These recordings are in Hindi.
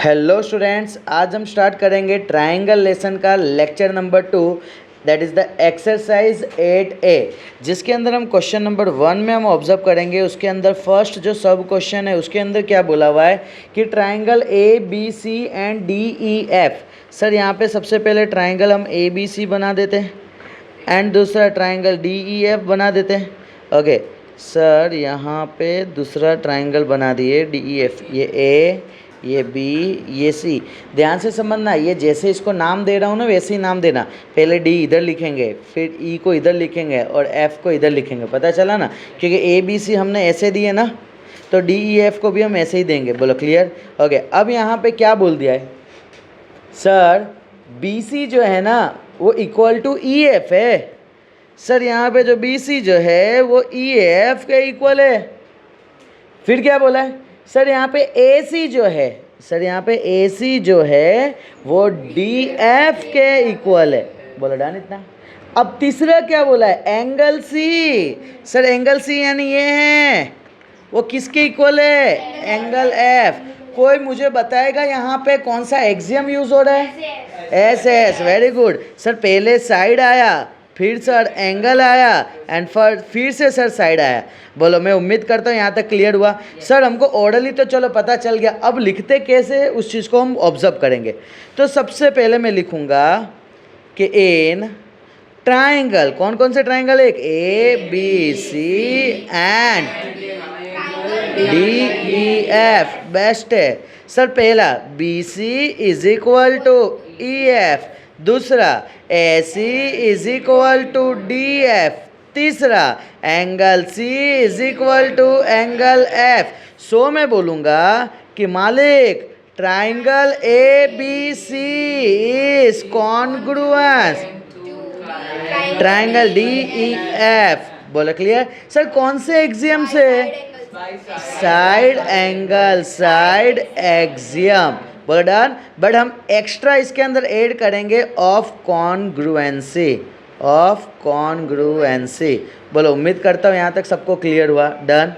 हेलो स्टूडेंट्स, आज हम स्टार्ट करेंगे ट्राइंगल लेसन का lecture number 2, that is the exercise 8A, जिसके अंदर हम क्वेश्चन नंबर 1 में हम ऑब्जर्व करेंगे। उसके अंदर फर्स्ट जो सब क्वेश्चन है उसके अंदर क्या बोला हुआ है कि triangle ABC and DEF। Sir यहाँ पे सबसे पहले ट्राइंगल हम ABC बना देते हैं एंड दूसरा ट्राइंगल DEF बना देते हैं। ओके सर, यहाँ पे दूसरा ट्राइंगल बना दिए DEF, ये A, ये B, ये C। ध्यान से समझना, ये जैसे इसको नाम दे रहा हूँ ना वैसे ही नाम देना। पहले D इधर लिखेंगे, फिर E को इधर लिखेंगे और F को इधर लिखेंगे। पता चला ना, क्योंकि ABC हमने ऐसे दिए ना, तो DEF को भी हम ऐसे ही देंगे। बोलो क्लियर? ओके, अब यहाँ पे क्या बोल दिया है सर, BC जो है ना वो इक्वल टू EF है। सर यहाँ पे जो BC जो है वो EF के इक्वल है। फिर क्या बोला है सर, यहाँ पे AC जो है, सर यहाँ पे AC जो है वो DF के इक्वल है। बोलो डन इतना। अब तीसरा क्या बोला है, angle C। Sir angle C यानी ये है, वो किसके इक्वल है, एंगल F। कोई मुझे बताएगा यहाँ पे कौन सा एक्सियम यूज हो रहा है, SS। वेरी गुड सर, पहले साइड आया, फिर सर एंगल आया एंड फिर से सर साइड आया। बोलो, मैं उम्मीद करता हूँ यहाँ तक क्लियर हुआ। सर हमको ऑर्डरली तो चलो पता चल गया, अब लिखते कैसे उस चीज़ को हम ऑब्जर्व करेंगे। तो सबसे पहले मैं लिखूँगा कि इन ट्राइंगल, कौन कौन से ट्राइंगल, एक ABC एंड DEF बेस्ट है। सर पहला BC is equal to EF, दूसरा AC is equal to DF, तीसरा angle C is equal to angle F। So मैं बोलूँगा कि मालिक triangle ABC is congruence triangle DEF। बोलो क्लियर? सर कौन से एक्सियम से, साइड एंगल, साइड एक्सियम। बोलो डन। बट हम एक्स्ट्रा इसके अंदर ऐड करेंगे ऑफ कॉन्ग्रुएंसी, ऑफ कॉन्ग्रुएंसी। बोलो, उम्मीद करता हूँ यहाँ तक सबको क्लियर हुआ। डन।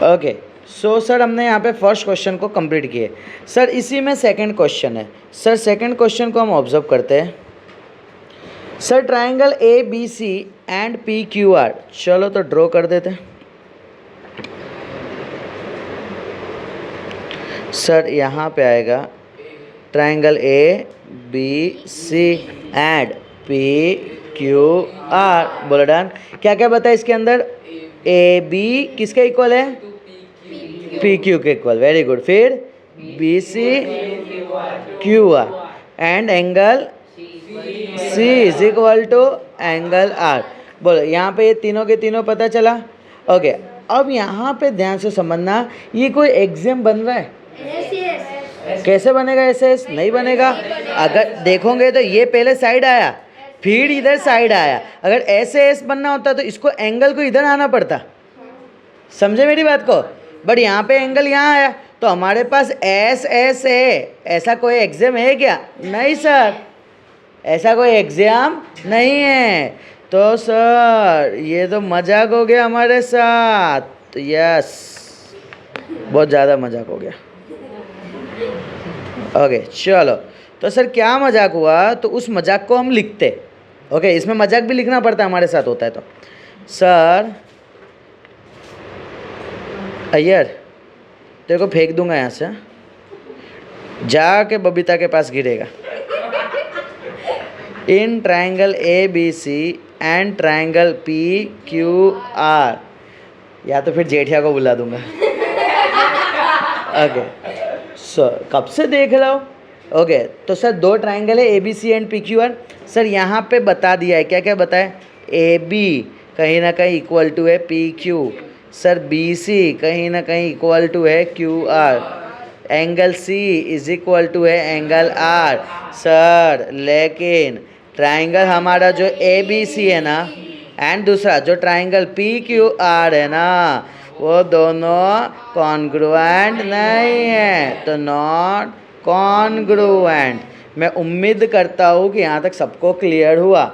ओके सो सर हमने यहाँ पे फर्स्ट क्वेश्चन को कंप्लीट किए। सर इसी में सेकंड क्वेश्चन है। सर सेकंड क्वेश्चन को हम ऑब्जर्व करते हैं। Sir triangle ABC and PQR, चलो तो ड्रॉ कर देते हैं। सर यहाँ पे आएगा ट्राइंगल ABC एंड PQR। बोलो डन। क्या क्या बताया इसके अंदर, AB किसके इक्वल है, PQ के इक्वल। Very good. फिर BC QR and angle C is equal to angle R। बोलो, यहाँ पे ये तीनों के तीनों पता चला। ओके अब यहाँ पे ध्यान से समझना, ये कोई एक्सियम बन रहा है, कैसे बनेगा SS? नहीं बनेगा। अगर देखोगे तो ये पहले साइड आया, फिर इधर साइड आया। अगर SS बनना होता तो इसको एंगल को इधर आना पड़ता। समझे मेरी बात को? बट यहाँ पे एंगल यहाँ आया तो हमारे पास SS है। ऐसा कोई एक्सियम है क्या? नहीं सर, ऐसा कोई एग्जाम नहीं है। तो सर ये तो मजाक हो गया हमारे साथ। यस, बहुत ज़्यादा मजाक हो गया। ओके चलो, तो सर क्या मजाक हुआ, तो उस मजाक को हम लिखते। ओके इसमें मजाक भी लिखना पड़ता है, हमारे साथ होता है। तो सर अय्यर तेरे को फेंक दूंगा यहाँ से, जाके बबीता के पास गिरेगा। In triangle ABC and triangle PQR, या तो फिर जेठिया को बुला दूंगा। ओके सर कब से देख रहा हूँ। ओके तो सर दो ट्राइंगल है ABC एंड PQR। सर यहाँ पे बता दिया है, क्या क्या बताया, AB कहीं ना कहीं इक्वल टू है PQ, सर BC कहीं ना कहीं इक्वल टू है QR, angle C is equal to है एंगल R। सर लेकिन ट्राइंगल हमारा जो ABC है ना एंड दूसरा जो ट्राइंगल PQR है ना, वो दोनों कॉन्ग्रुएंट नहीं है, तो नॉट कॉन्ग्रुएंट। मैं उम्मीद करता हूँ कि यहाँ तक सबको क्लियर हुआ।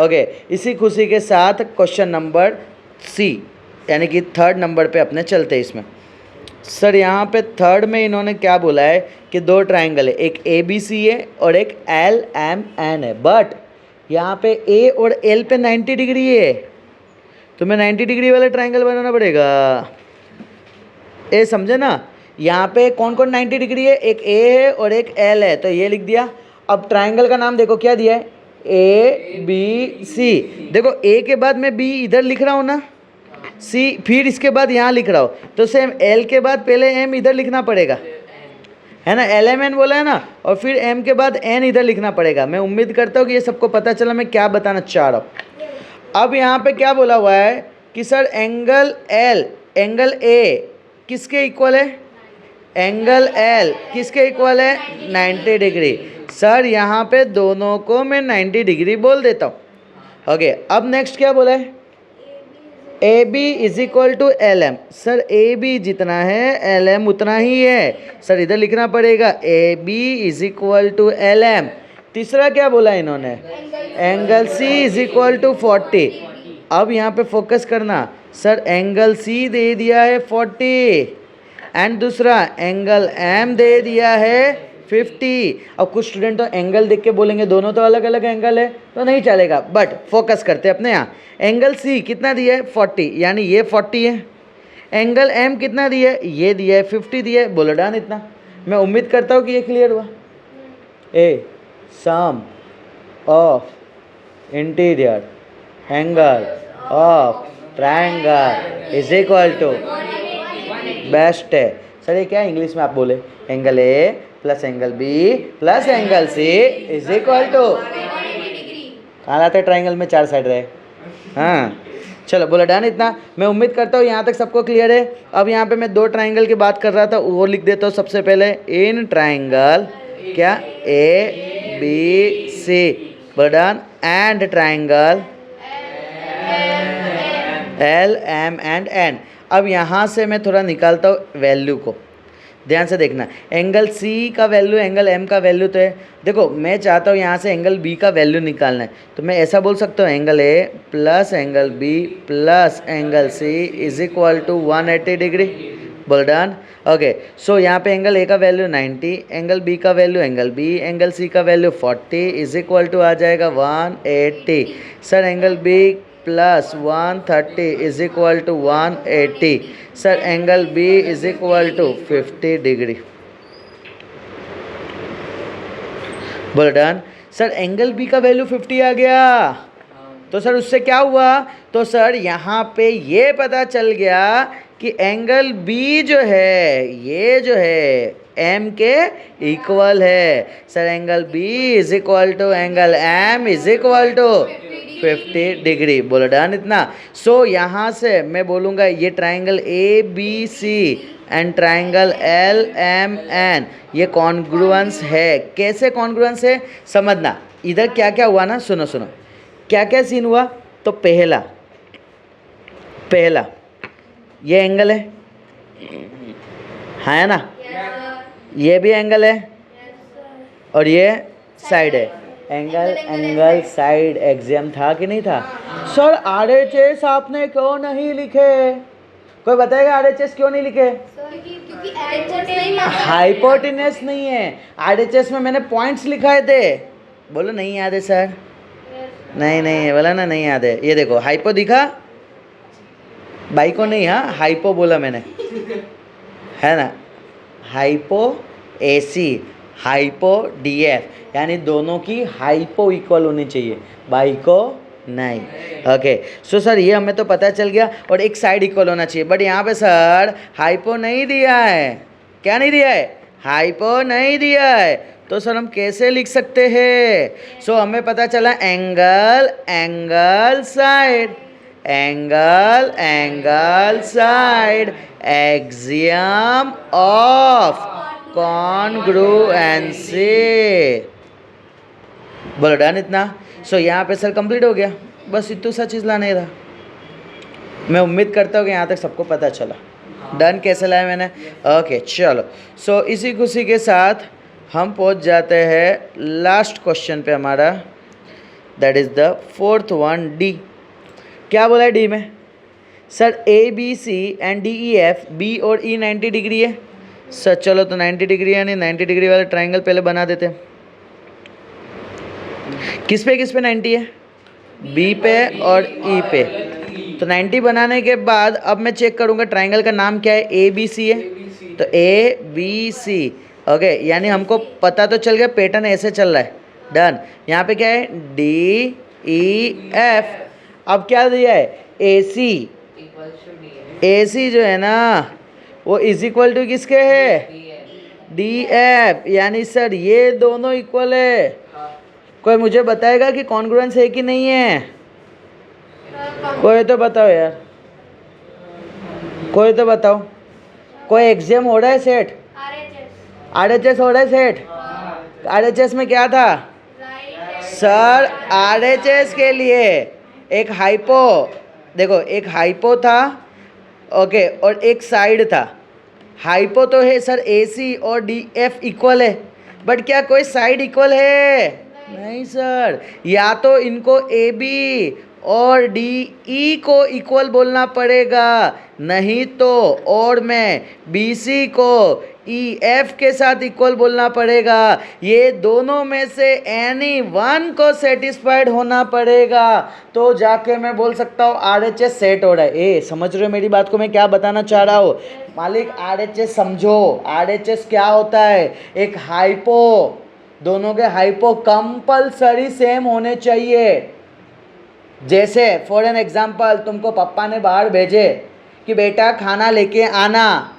ओके इसी खुशी के साथ क्वेश्चन नंबर C यानी कि थर्ड नंबर पे अपने चलते हैं इसमें। सर यहाँ पे थर्ड में इन्होंने क्या बोला है कि दो ट्राइंगल है, एक ए बी सी है और एक एल एम एन है, बट यहाँ पे ए और एल पे 90 डिग्री है, तो मैं 90 डिग्री वाला ट्राइंगल बनाना पड़ेगा। ए समझे ना, यहाँ पे कौन कौन 90 डिग्री है, एक ए है और एक एल है, तो ये लिख दिया। अब ट्राइंगल का नाम देखो क्या दिया है, ए बी सी। देखो ए के बाद मैं बी इधर लिख रहा हूँ ना, सी फिर इसके बाद यहाँ लिख रहा हूँ, तो सेम एल के बाद पहले एम इधर लिखना पड़ेगा, है ना, एल एम एन बोला है ना, और फिर एम के बाद एन इधर लिखना पड़ेगा। मैं उम्मीद करता हूँ कि ये सबको पता चला मैं क्या बताना चाह रहा हूँ। अब यहाँ पे क्या बोला हुआ है कि sir angle L, angle A किसके इक्वल है, एंगल एल किसके इक्वल है, 90 डिग्री। सर यहाँ पे दोनों को मैं 90 डिग्री बोल देता हूँ। ओके, अब नेक्स्ट क्या बोला है, A B is equal to L M. Sir A B जितना है एल एम उतना ही है, सर इधर लिखना पड़ेगा A B is equal to L M. तीसरा क्या बोला इन्होंने, angle C is equal to 40। अब यहाँ पे फोकस करना, सर एंगल सी दे दिया है 40 एंड दूसरा एंगल एम दे दिया है 50। अब कुछ स्टूडेंट तो एंगल देख के बोलेंगे दोनों तो अलग अलग एंगल है, तो नहीं चलेगा, बट फोकस करते हैं अपने यहाँ। एंगल सी कितना दिया है 40, यानी ये 40 है। एंगल एम कितना दिया है, ये दिया है 50 दिया है। बोलो डन इतना। मैं उम्मीद करता हूँ कि ये क्लियर हुआ। A sum of interior angle of triangle is equal to, best है सर। ये क्या इंग्लिश में आप बोले, angle A plus angle B plus angle C is equal to, कहाँ लाते ट्राइंगल में 4 साइड रहे। हाँ चलो बोलो डन इतना। मैं उम्मीद करता हूँ यहाँ तक सबको क्लियर है। अब यहाँ पे मैं 2 ट्राइंगल की बात कर रहा था, वो लिख देता हूँ सबसे पहले। इन ट्राइंगल क्या, ए बी सी, बोलो done, and triangle L M and N. अब यहाँ से मैं थोड़ा निकालता हूँ वैल्यू को, ध्यान से देखना। एंगल सी का वैल्यू एंगल एम का वैल्यू तो है। देखो मैं चाहता हूँ यहाँ से एंगल बी का वैल्यू निकालना है, तो मैं ऐसा बोल सकता हूँ angle A plus angle B plus angle C is equal to 180 degree. बोल डन। ओके, सो यहाँ पे एंगल ए का वैल्यू 90, एंगल बी का value angle B, angle C का वैल्यू 40 इज इक्वल टू आ जाएगा 180। Sir angle B plus 130 is equal to 180। Sir angle B is equal to 50 degree. बोलो डन। सर एंगल बी का वैल्यू 50 आ गया, तो सर उससे क्या हुआ, तो सर यहाँ पे ये पता चल गया कि एंगल बी जो है ये जो है एम के इक्वल है। Sir angle B is equal to angle M is equal to 50 degree. बोलो डन इतना। सो यहाँ से मैं बोलूँगा ये triangle A B C and triangle L M N ये कॉन्ग्रुएंस है। कैसे कॉन्ग्रुएंस है समझना। इधर क्या क्या हुआ ना, सुनो सुनो क्या क्या सीन हुआ। तो पहला ये एंगल है ना, ये भी एंगल है और ये साइड है। एंगल साइड एग्जाम था कि नहीं था। सर RHS आपने क्यों नहीं लिखे, कोई बताएगा RHS क्यों नहीं लिखे। हाइपोटेनस नहीं है, RHS में मैंने पॉइंट्स लिखाए थे। बोलो नहीं याद है सर, नहीं बोला ना, नहीं याद है। ये देखो हाइपो दिखा, बाई को नहीं, हाँ हाइपो बोला मैंने, है ना। हाइपो AC हाइपो DF, यानी दोनों की हाइपो इक्वल होनी चाहिए, बाई को नहीं। ओके, सो सर ये हमें तो पता चल गया, और एक साइड इक्वल होना चाहिए। बट यहाँ पे सर हाइपो नहीं दिया है। क्या नहीं दिया है, हाइपो नहीं दिया है। तो सर हम कैसे लिख सकते हैं। सो हमें पता चला angle side, angle side, axiom of congruency. बोलो डन इतना। सो यहाँ पे सर कंप्लीट हो गया, बस इतना सा चीज़ लाने था। मैं उम्मीद करता हूँ कि यहाँ तक सबको पता चला। डन कैसे लाया मैंने। ओके चलो, सो इसी खुशी के साथ हम पहुँच जाते हैं लास्ट क्वेश्चन पे हमारा, that is the 4th one D। क्या बोला है डी में, sir ABC and DEF, B और E 90 डिग्री है सर। चलो तो 90 डिग्री यानी 90 डिग्री वाला ट्राइंगल पहले बना देते हैं। किस पे 90 है? B पे और E पे। तो 90 बनाने के बाद अब मैं चेक करूँगा ट्राइंगल का नाम क्या है, ABC है, तो ABC ओके, यानी हमको पता तो चल गया पैटर्न ऐसे चल रहा है। डन। यहाँ पे क्या है, DEF। अब क्या दिया है, AC जो है ना वो इज इक्वल टू किसके है, DF, यानी सर ये दोनों इक्वल है। कोई मुझे बताएगा कि कॉन्ग्रुएंस है कि नहीं है? कोई तो बताओ यार, कोई तो बताओ। कोई एग्जाम हो रहा है सेट? RHS हो रहा है सेट? RHS में क्या था सर? RHS के लिए एक हाइपो, देखो एक हाइपो था ओके, और एक साइड था। हाइपो तो है सर AC और DF इक्वल है, बट क्या कोई साइड इक्वल है? नहीं सर, या तो इनको AB और DE को इक्वल बोलना पड़ेगा, नहीं तो और मैं BC को EF के साथ इक्वल बोलना पड़ेगा। ये दोनों में से एनी वन को सेटिस्फाइड होना पड़ेगा, तो जाके मैं बोल सकता हूँ RHS सेट हो रहा है। ए समझ रहे हो मेरी बात को, मैं क्या बताना चाह रहा हूँ मालिक? RHS समझो, RHS क्या होता है, एक हाइपो, दोनों के हाइपो कंपलसरी सेम होने चाहिए। जैसे फॉर एन एग्जाम्पल तुमको पापा ने बाहर भेजे कि बेटा खाना लेके आना,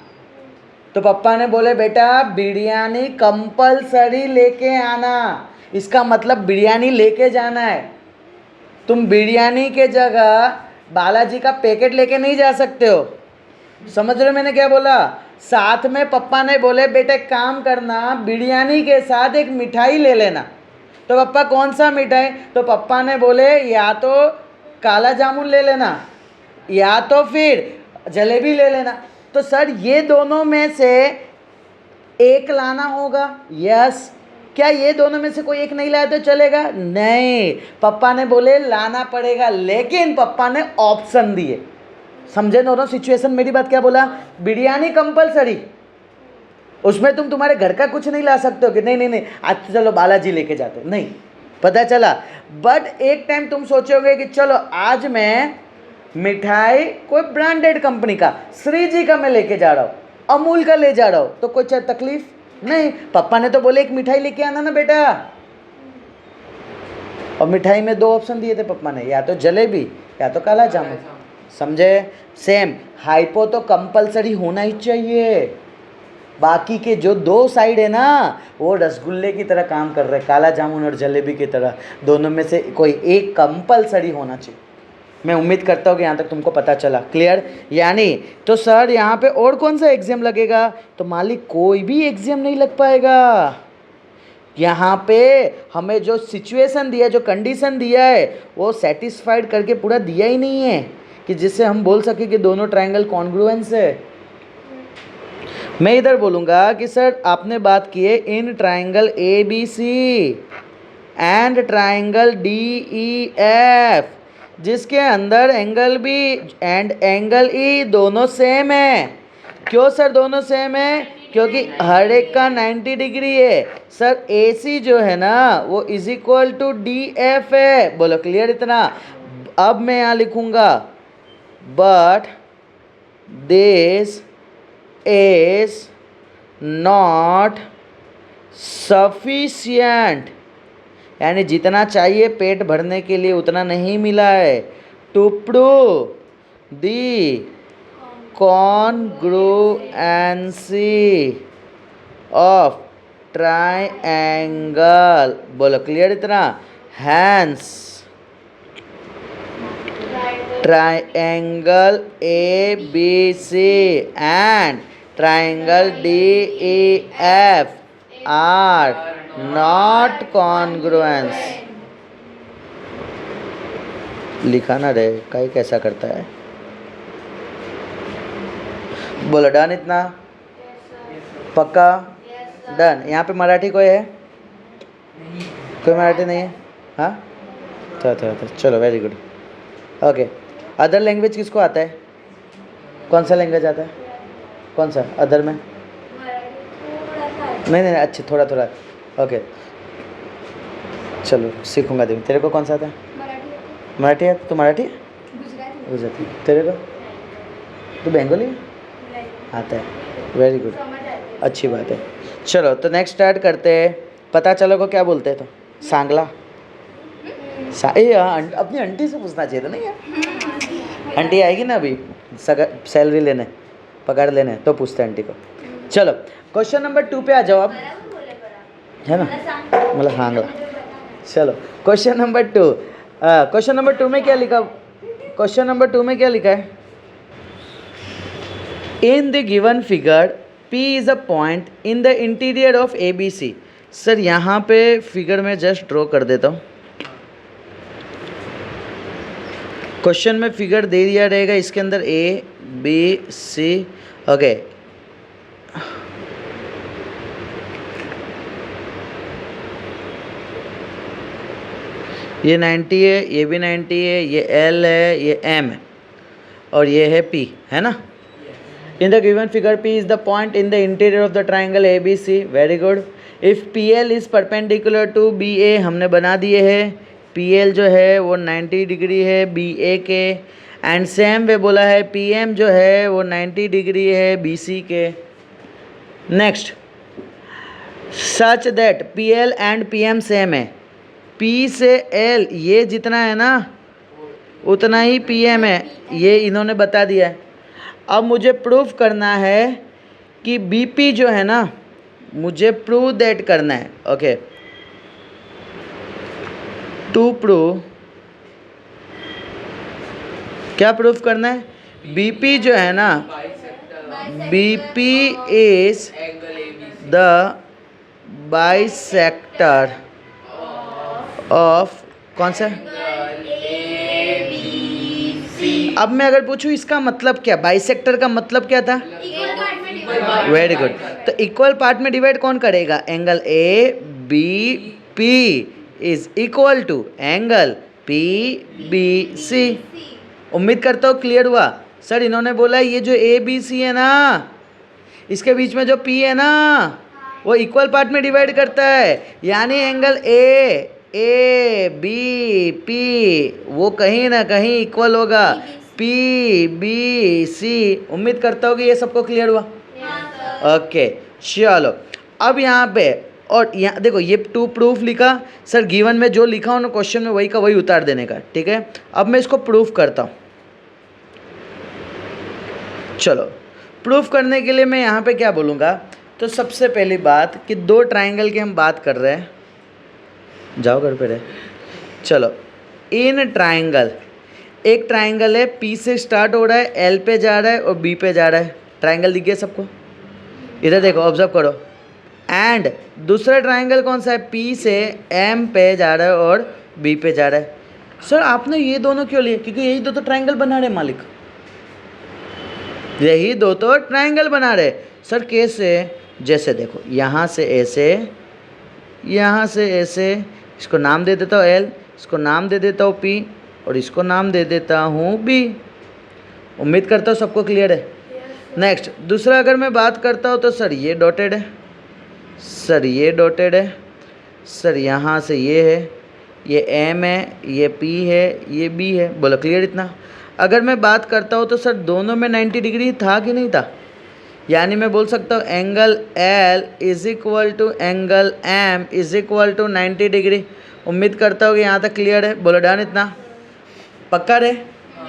तो पापा ने बोले बेटा बिरयानी कंपलसरी लेके आना, इसका मतलब बिरयानी लेके जाना है। तुम बिरयानी के जगह बालाजी का पैकेट लेके नहीं जा सकते हो। समझ रहे हो मैंने क्या बोला? साथ में पापा ने बोले बेटा एक काम करना, बिरयानी के साथ एक मिठाई ले लेना। तो पापा कौन सा मिठाई? तो पापा ने बोले या तो काला जामुन ले लेना या तो फिर जलेबी ले लेना। तो सर ये दोनों में से एक लाना होगा। यस। क्या ये दोनों में से कोई एक नहीं लाया तो चलेगा? नहीं, पापा ने बोले लाना पड़ेगा, लेकिन पापा ने ऑप्शन दिए। समझे दोनों सिचुएशन? मेरी बात क्या बोला, बिरयानी कंपलसरी, उसमें तुम तुम्हारे घर का कुछ नहीं ला सकते हो कि नहीं नहीं नहीं आज तो चलो बालाजी लेके जाते हो, नहीं, पता चला। बट एक टाइम तुम सोचोगे कि चलो आज मैं मिठाई कोई ब्रांडेड कंपनी का, श्री जी का मैं लेके जा रहा हूँ, अमूल का ले जा रहा हूँ, तो कोई तकलीफ नहीं। पापा ने तो बोले एक मिठाई लेके आना ना बेटा, और मिठाई में दो ऑप्शन दिए थे पापा ने, या तो जलेबी या तो काला जामुन। समझे? सेम हाइपो तो कंपलसरी होना ही चाहिए। बाकी के जो दो साइड है ना वो रसगुल्ले की तरह काम कर रहे हैं, काला जामुन और जलेबी की तरह, दोनों में से कोई एक कंपलसरी होना चाहिए। मैं उम्मीद करता हूँ कि यहाँ तक तुमको पता चला। क्लियर? यानी तो सर यहाँ पे और कौन सा एग्जाम लगेगा? तो मालिक कोई भी एग्जाम नहीं लग पाएगा। यहाँ पे हमें जो सिचुएशन दिया, जो कंडीशन दिया है वो सेटिस्फाइड करके पूरा दिया ही नहीं है कि जिससे हम बोल सके कि दोनों ट्रायंगल कॉन्ग्रुएंस है। मैं इधर बोलूँगा कि सर आपने बात की है in triangle ABC and triangle DEF, जिसके अंदर angle B and angle E दोनों सेम है। क्यों सर दोनों सेम है? क्योंकि हर एक का 90 डिग्री है। सर AC जो है ना वो इज इक्वल टू DF है। बोलो क्लियर इतना? अब मैं यहाँ लिखूँगा but this is not sufficient, यानी जितना चाहिए पेट भरने के लिए उतना नहीं मिला है, to prove the congruency of triangle. बोलो क्लियर इतना? Hence triangle ABC and triangle DEF are not congruent। लिखा ना रे, कहीं कैसा करता है? बोलो डन इतना? पक्का? डन। यहाँ पे मराठी कोई है? कोई मराठी नहीं है? हाँ तो चलो very good. Okay, other language किसको आता है? कौन सा लैंग्वेज आता है? कौन सा अदर में? नहीं नहीं अच्छी थोड़ा थोड़ा। ओके चलो सीखूंगा। देख तेरे को कौन सा आता है? मराठी है। तू मराठी? गुजराती। तेरे को? तू बंगाली आता है? वेरी गुड, अच्छी बात है। चलो तो नेक्स्ट स्टार्ट करते हैं। पता चलो को क्या बोलते हैं? तो सांगला। अपनी आंटी से पूछना चाहिए था नहीं यार। आंटी आएगी ना अभी सैलरी लेने, पगार लेने, तो पूछते हैं आंटी को। चलो क्वेश्चन नंबर 2 पे आ जाओ आप, है ना? मतलब सांगला। चलो क्वेश्चन नंबर 2। क्वेश्चन नंबर 2 में क्या लिखा? क्वेश्चन नंबर 2 में क्या लिखा है? In the given figure P is a point in the interior of ABC। Sir यहाँ पे फिगर में जस्ट ड्रॉ कर देता हूँ। क्वेश्चन में फिगर दे दिया रहेगा, इसके अंदर A B C। ओके ये 90 है, ये भी 90 है, ये L है, ये M है और ये है P, है ना? In the given figure P is the point in the interior of the triangle ABC. Very good. If PL is perpendicular to BA, हमने बना दिए है। PL जो है वो 90 डिग्री है BA के, एंड सेम वे बोला है PM जो है वो 90 डिग्री है BC के। Next, such that PL and PM same है। P से L ये जितना है ना उतना ही PM है, ये इन्होंने बता दिया है। अब मुझे प्रूफ करना है कि BP जो है ना, मुझे प्रूव दैट करना है। ओके टू प्रूव, क्या प्रूफ करना है? BP जो है ना, BP is the bisector of कौन सा? अब मैं अगर पूछूं इसका मतलब क्या, बाइसेक्टर का मतलब क्या था? Very good. तो इक्वल पार्ट में डिवाइड कौन करेगा? Angle A B P is equal to angle P B C. उम्मीद करता हूँ क्लियर हुआ। सर इन्होंने बोला ये जो ए बी सी है ना, इसके बीच में जो पी है ना, वो इक्वल पार्ट में डिवाइड करता है, यानी एंगल ए बी पी वो कहीं ना कहीं इक्वल होगा पी बी सी। उम्मीद करता हूँ कि ये सबको क्लियर हुआ। ओके चलो अब यहाँ पे, और यहाँ देखो ये टू प्रूफ लिखा। सर गिवन में जो लिखा हो ना क्वेश्चन में वही का वही उतार देने का, ठीक है? अब मैं इसको प्रूफ करता हूँ। चलो प्रूफ करने के लिए मैं यहाँ पे क्या बोलूँगा? तो सबसे पहली बात कि दो ट्राइंगल की हम बात कर रहे हैं। जाओ घर पे रहे। चलो इन ट्राइंगल, एक ट्राइंगल है P से स्टार्ट हो रहा है, L पे जा रहा है और B पे जा रहा है। ट्राइंगल दिख गया सबको? इधर देखो, ऑब्जर्व करो। एंड दूसरा ट्राइंगल कौन सा है? P से M पे जा रहा है और B पे जा रहा है। सर आपने ये दोनों क्यों लिए? क्योंकि यही दो तो ट्राइंगल बना रहे मालिक, यही दो तो ट्राइंगल बना रहे। सर कैसे? जैसे देखो यहाँ से ऐसे, यहाँ से ऐसे, इसको नाम दे देता हूँ L, इसको नाम दे देता हूँ P और इसको नाम दे देता हूँ B। उम्मीद करता हूँ सबको क्लियर है। नेक्स्ट दूसरा अगर मैं बात करता हूँ तो सर ये डॉटेड है, सर ये डॉटेड है, सर यहाँ से ये है, ये M है, ये P है, ये B है। बोलो क्लियर इतना? अगर मैं बात करता हूँ तो सर दोनों में 90 डिग्री था कि नहीं था? यानी मैं बोल सकता हूँ angle L is equal to angle M is equal to 90 degree. उम्मीद करता हूँ कि यहाँ तक क्लियर है। बोलो डन इतना? पक्का है?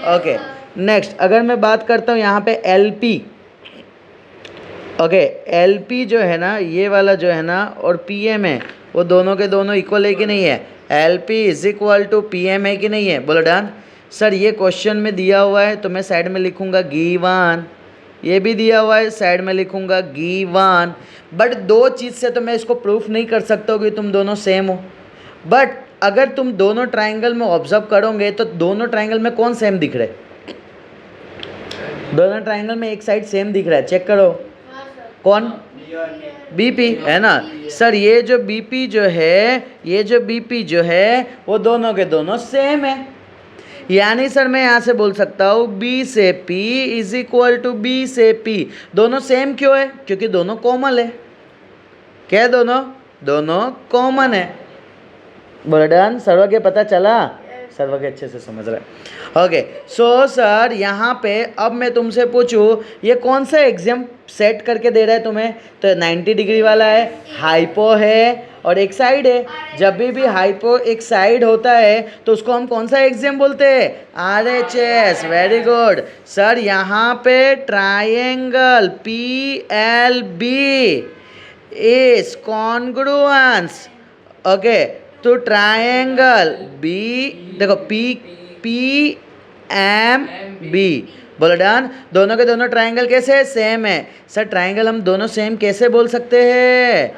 ओके नेक्स्ट अगर मैं बात करता हूँ यहाँ पे LP, ओके LP जो है ना, ये वाला जो है ना, और PM है, वो दोनों के दोनों इक्वल है कि नहीं है? LP is equal to PM है कि नहीं है? बोलो डन। सर ये क्वेश्चन में दिया हुआ है तो मैं साइड में लिखूंगा गिवन, ये भी दिया हुआ है साइड में लिखूंगा गिवन। बट दो चीज़ से तो मैं इसको प्रूफ नहीं कर सकता हूँ कि तुम दोनों सेम हो। बट अगर तुम दोनों ट्राइंगल में ऑब्जर्व करोगे तो दोनों ट्राइंगल में कौन सेम दिख रहा है? दोनों ट्राइंगल में एक साइड सेम दिख रहा है, चेक करो। कौन? BP है ना? सर ये जो BP जो है, ये जो BP जो है वो दोनों के दोनों सेम है। यानी सर मैं यहाँ से बोल सकता हूँ बी से P is equal to B से पी। दोनों सेम क्यों है? क्योंकि दोनों कॉमन है। क्या है? दोनों कॉमन है। बोलो डन। सर्वज्ञ पता चला? सर्वज्ञ अच्छे से समझ रहा है। ओके सो सर यहाँ पे अब मैं तुमसे पूछूँ ये कौन सा एग्जाम सेट करके दे रहा है तुम्हें? तो 90 डिग्री वाला है, हाइपो है और एक साइड है। जब भी हाइपो एक साइड होता है तो उसको हम कौन सा एग्जाम बोलते हैं? RHS। Very good sir. यहाँ पे triangle PLB is congruence. Okay तो ट्राइंगल बी देखो PMB। बोलो डन। दोनों के दोनों ट्राइंगल कैसे सेम है? सर ट्राइंगल हम दोनों सेम कैसे बोल सकते हैं?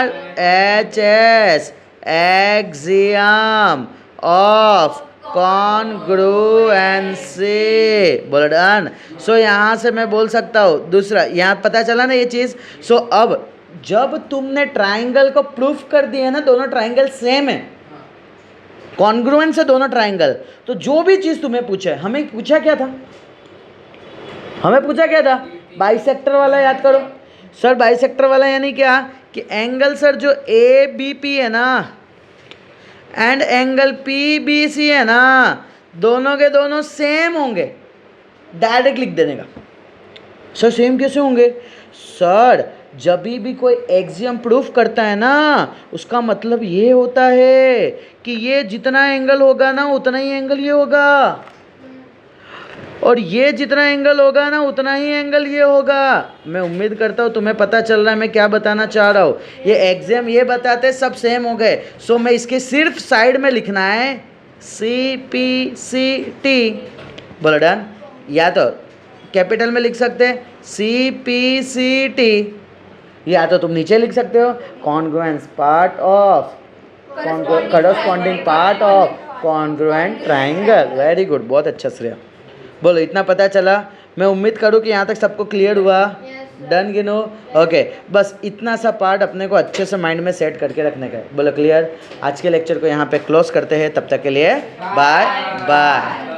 RHS axiom of congruency. बोलो डन। सो यहाँ से मैं बोल सकता हूँ दूसरा, यहाँ पता चला ना ये चीज़। सो अब जब तुमने ट्राइंगल को प्रूफ कर दिया ना दोनों ट्राइंगल सेम है, कॉन्ग्रुएंट है दोनों ट्राइंगल, तो जो भी चीज़ तुम्हें पूछे, हमें पूछा क्या था? बाइसेक्टर वाला याद करो सर। बाइसेक्टर वाला यानी क्या कि एंगल सर जो ABP है ना एंड एंगल PBC है ना, दोनों के दोनों सेम होंगे। डायरेक्ट लिख देने का। सर सेम कैसे होंगे? सर जब भी कोई एक्सियम प्रूफ करता है ना उसका मतलब ये होता है कि ये जितना एंगल होगा ना उतना ही एंगल ये होगा, और ये जितना एंगल होगा ना उतना ही एंगल ये होगा। मैं उम्मीद करता हूँ तुम्हें पता चल रहा है मैं क्या बताना चाह रहा हूँ। ये एग्जाम ये बताते सब सेम हो गए। सो मैं इसके सिर्फ साइड में लिखना है CPCT। बोलो डन। या तो कैपिटल में लिख सकते हैं CPCT, या तो तुम नीचे लिख सकते हो congruence part of corresponding part of congruent triangle. Very good, बहुत अच्छा श्रेया। बोलो इतना पता चला? मैं उम्मीद करूँ कि यहाँ तक सबको क्लियर हुआ। डन गिनो। ओके बस इतना सा पार्ट अपने को अच्छे से माइंड में सेट करके रखने का है। बोलो क्लियर। आज के लेक्चर को यहाँ पे क्लोज करते हैं। तब तक के लिए बाय बाय।